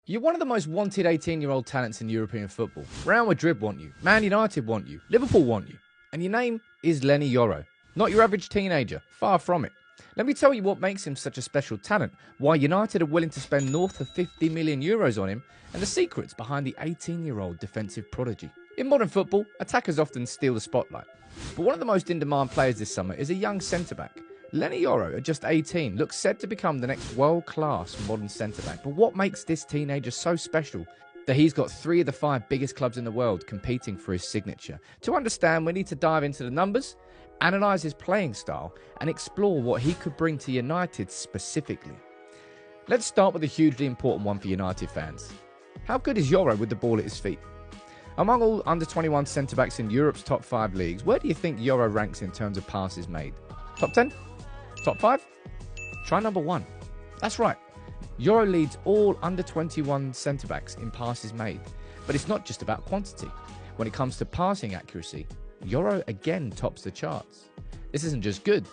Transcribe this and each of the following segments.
You're one of the most wanted 18-year-old talents in European football. Real Madrid want you, Man United want you, Liverpool want you, and your name is Leny Yoro. Not your average teenager, far from it. Let me tell you what makes him such a special talent, why United are willing to spend north of 50 million euros on him, and the secrets behind the 18-year-old defensive prodigy. In modern football, attackers often steal the spotlight, but one of the most in-demand players this summer is a young centre-back. Leny Yoro, at just 18, looks set to become the next world-class modern centre-back. But what makes this teenager so special that he's got 3 of the 5 biggest clubs in the world competing for his signature? To understand, we need to dive into the numbers, analyse his playing style, and explore what he could bring to United specifically. Let's start with a hugely important one for United fans. How good is Yoro with the ball at his feet? Among all under-21 centre-backs in Europe's top 5 leagues, where do you think Yoro ranks in terms of passes made? Top 10? Top 5? Try number 1. That's right. Yoro leads all under-21 centre-backs in passes made. But it's not just about quantity. When it comes to passing accuracy, Yoro again tops the charts. This isn't just good,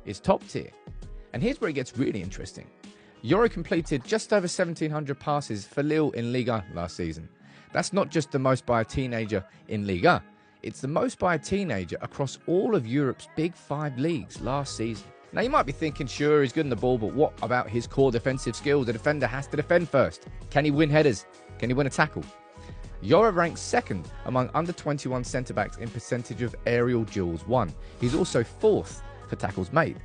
it's top tier. And here's where it gets really interesting. Yoro completed just over 1,700 passes for Lille in Liga last season. That's not just the most by a teenager in Liga. It's the most by a teenager across all of Europe's big 5 leagues last season. Now you might be thinking, sure, he's good in the ball, but what about his core defensive skills? The defender has to defend first. Can he win headers? Can he win a tackle? Yoro ranks 2nd among under-21 centre-backs in percentage of aerial duels won. He's also 4th for tackles made.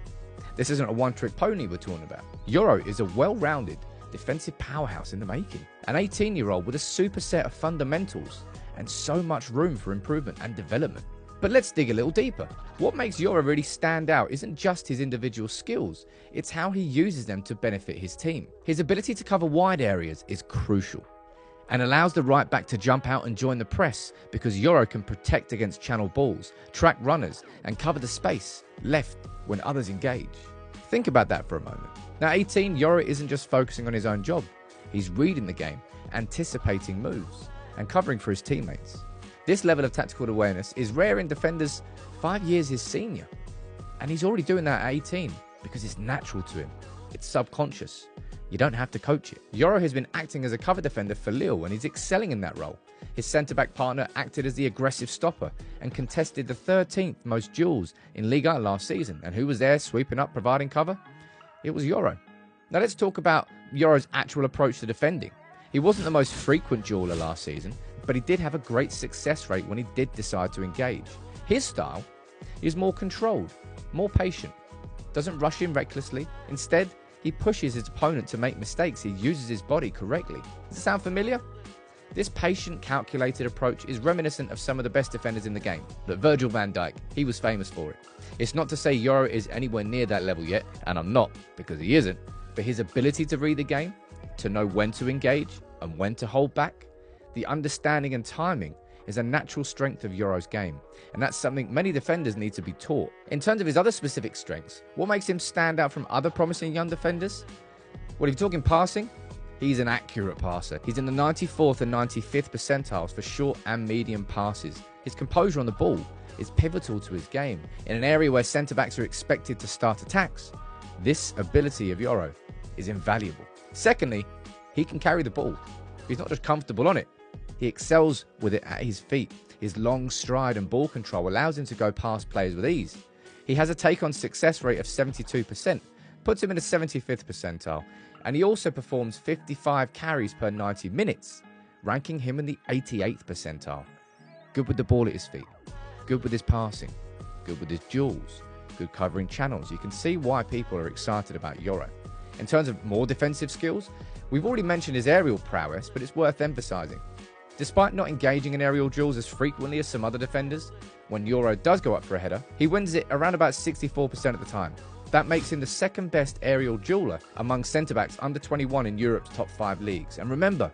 This isn't a one-trick pony we're talking about. Yoro is a well-rounded defensive powerhouse in the making. An 18-year-old with a super set of fundamentals and so much room for improvement and development. But let's dig a little deeper. What makes Yoro really stand out isn't just his individual skills, it's how he uses them to benefit his team. His ability to cover wide areas is crucial and allows the right back to jump out and join the press because Yoro can protect against channel balls, track runners and cover the space left when others engage. Think about that for a moment. Now 18, Yoro isn't just focusing on his own job, he's reading the game, anticipating moves and covering for his teammates. This level of tactical awareness is rare in defenders 5 years his senior. And he's already doing that at 18 because it's natural to him. It's subconscious. You don't have to coach it. Yoro has been acting as a cover defender for Lille and he's excelling in that role. His centre-back partner acted as the aggressive stopper and contested the 13th most duels in Liga last season. And who was there sweeping up, providing cover? It was Yoro. Now let's talk about Yoro's actual approach to defending. He wasn't the most frequent dueler last season, but he did have a great success rate when he did decide to engage. His style is more controlled, more patient, doesn't rush in recklessly. Instead, he pushes his opponent to make mistakes. He uses his body correctly. Does it sound familiar? This patient, calculated approach is reminiscent of some of the best defenders in the game. But Virgil van Dijk, he was famous for it. It's not to say Yoro is anywhere near that level yet, and I'm not, because he isn't, but his ability to read the game, to know when to engage and when to hold back, the understanding and timing is a natural strength of Yoro's game, and that's something many defenders need to be taught. In terms of his other specific strengths, what makes him stand out from other promising young defenders? Well, if you're talking passing, he's an accurate passer. He's in the 94th and 95th percentiles for short and medium passes. His composure on the ball is pivotal to his game. In an area where centre-backs are expected to start attacks, this ability of Yoro is invaluable. Secondly, he can carry the ball. He's not just comfortable on it. He excels with it at his feet. His long stride and ball control allows him to go past players with ease. He has a take-on success rate of 72%, puts him in the 75th percentile, and he also performs 55 carries per 90 minutes, ranking him in the 88th percentile. Good with the ball at his feet, good with his passing, good with his duels, good covering channels. You can see why people are excited about Yoro. In terms of more defensive skills, we've already mentioned his aerial prowess, but it's worth emphasising. Despite not engaging in aerial duels as frequently as some other defenders, when Yoro does go up for a header, he wins it around about 64% of the time. That makes him the 2nd best aerial dueler among centre-backs under 21 in Europe's top 5 leagues. And remember,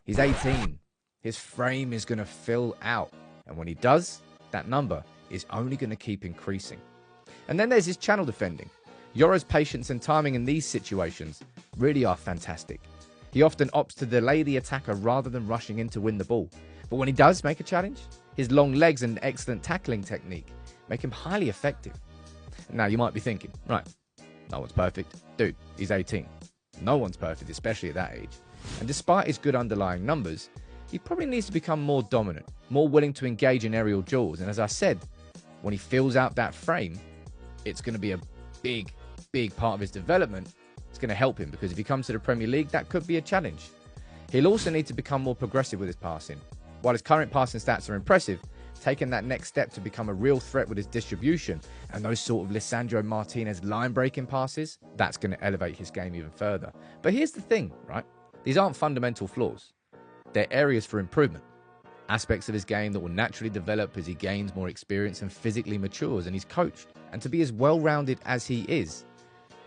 he's 18. His frame is going to fill out. And when he does, that number is only going to keep increasing. And then there's his channel defending. Yoro's patience and timing in these situations really are fantastic. He often opts to delay the attacker rather than rushing in to win the ball. But when he does make a challenge, his long legs and excellent tackling technique make him highly effective. Now you might be thinking, right, no one's perfect. Dude, he's 18. No one's perfect, especially at that age. And despite his good underlying numbers, he probably needs to become more dominant, more willing to engage in aerial duels. And as I said, when he fills out that frame, it's going to be a big part of his development. It's going to help him, because if he comes to the Premier League, that could be a challenge. He'll also need to become more progressive with his passing. While his current passing stats are impressive, taking that next step to become a real threat with his distribution and those sort of Lisandro Martinez line-breaking passes, that's going to elevate his game even further. But here's the thing, right? These aren't fundamental flaws. They're areas for improvement. Aspects of his game that will naturally develop as he gains more experience and physically matures and he's coached. And to be as well-rounded as he is,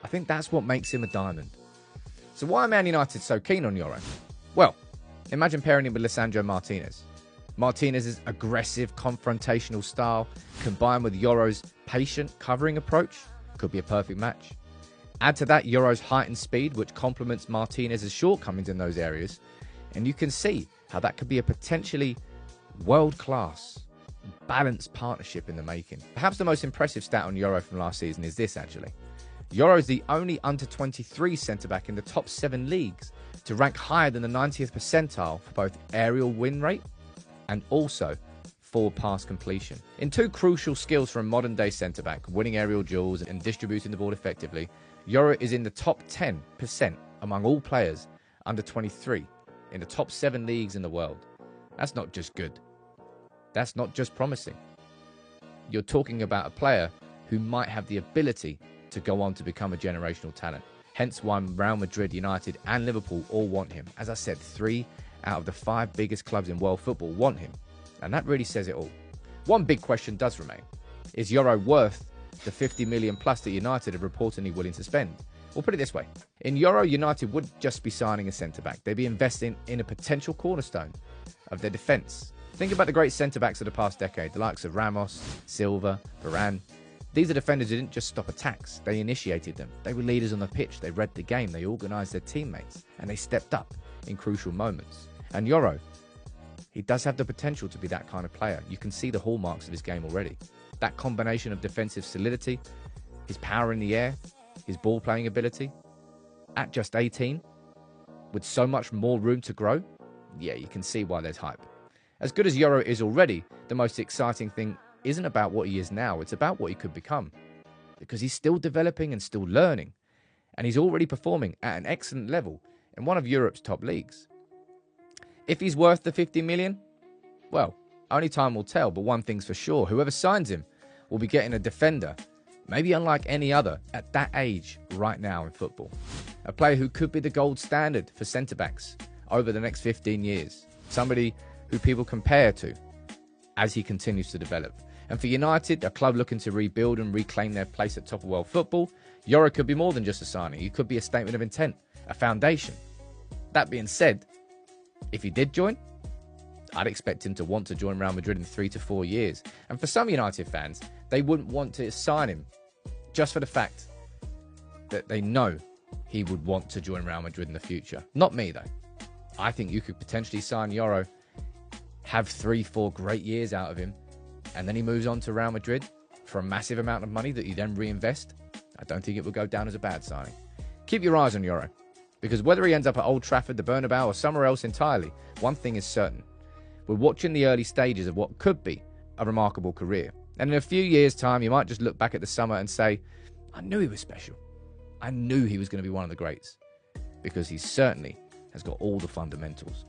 I think that's what makes him a diamond. So why are Man United so keen on Yoro? Well, imagine pairing him with Lisandro Martinez. Martinez's aggressive, confrontational style, combined with Yoro's patient, covering approach, could be a perfect match. Add to that Yoro's heightened speed, which complements Martinez's shortcomings in those areas, and you can see how that could be a potentially world-class, balanced partnership in the making. Perhaps the most impressive stat on Yoro from last season is this, actually. Yoro is the only under-23 centre-back in the top 7 leagues to rank higher than the 90th percentile for both aerial win rate and also forward pass completion. In two crucial skills for a modern-day centre-back, winning aerial duels and distributing the ball effectively, Yoro is in the top 10% among all players under 23 in the top 7 leagues in the world. That's not just good. That's not just promising. You're talking about a player who might have the ability to go on to become a generational talent. Hence why Real Madrid, United and Liverpool all want him. As I said, 3 out of the 5 biggest clubs in world football want him. And that really says it all. One big question does remain. Is Yoro worth the 50 million plus that United are reportedly willing to spend? We'll put it this way. In Yoro, United would just be signing a centre-back. They'd be investing in a potential cornerstone of their defence. Think about the great centre-backs of the past decade, the likes of Ramos, Silva, Varane. These are defenders who didn't just stop attacks, they initiated them. They were leaders on the pitch, they read the game, they organised their teammates, and they stepped up in crucial moments. And Yoro, he does have the potential to be that kind of player. You can see the hallmarks of his game already. That combination of defensive solidity, his power in the air, his ball-playing ability, at just 18, with so much more room to grow, yeah, you can see why there's hype. As good as Yoro is already, the most exciting thing isn't about what he is now, it's about what he could become. Because he's still developing and still learning, and he's already performing at an excellent level in one of Europe's top leagues. If he's worth the 50 million, well, only time will tell, but one thing's for sure, whoever signs him will be getting a defender, maybe unlike any other at that age right now in football. A player who could be the gold standard for centre-backs over the next 15 years. Somebody who people compare to as he continues to develop. And for United, a club looking to rebuild and reclaim their place at top of world football, Yoro could be more than just a signing. He could be a statement of intent, a foundation. That being said, if he did join, I'd expect him to want to join Real Madrid in 3 to 4 years. And for some United fans, they wouldn't want to sign him just for the fact that they know he would want to join Real Madrid in the future. Not me, though. I think you could potentially sign Yoro, have 3-4 great years out of him, and then he moves on to Real Madrid for a massive amount of money that you then reinvest. I don't think it would go down as a bad signing. Keep your eyes on Yoro, because whether he ends up at Old Trafford, the Bernabeu, or somewhere else entirely, one thing is certain. We're watching the early stages of what could be a remarkable career. And in a few years' time, you might just look back at the summer and say, I knew he was special. I knew he was going to be one of the greats, because he certainly has got all the fundamentals.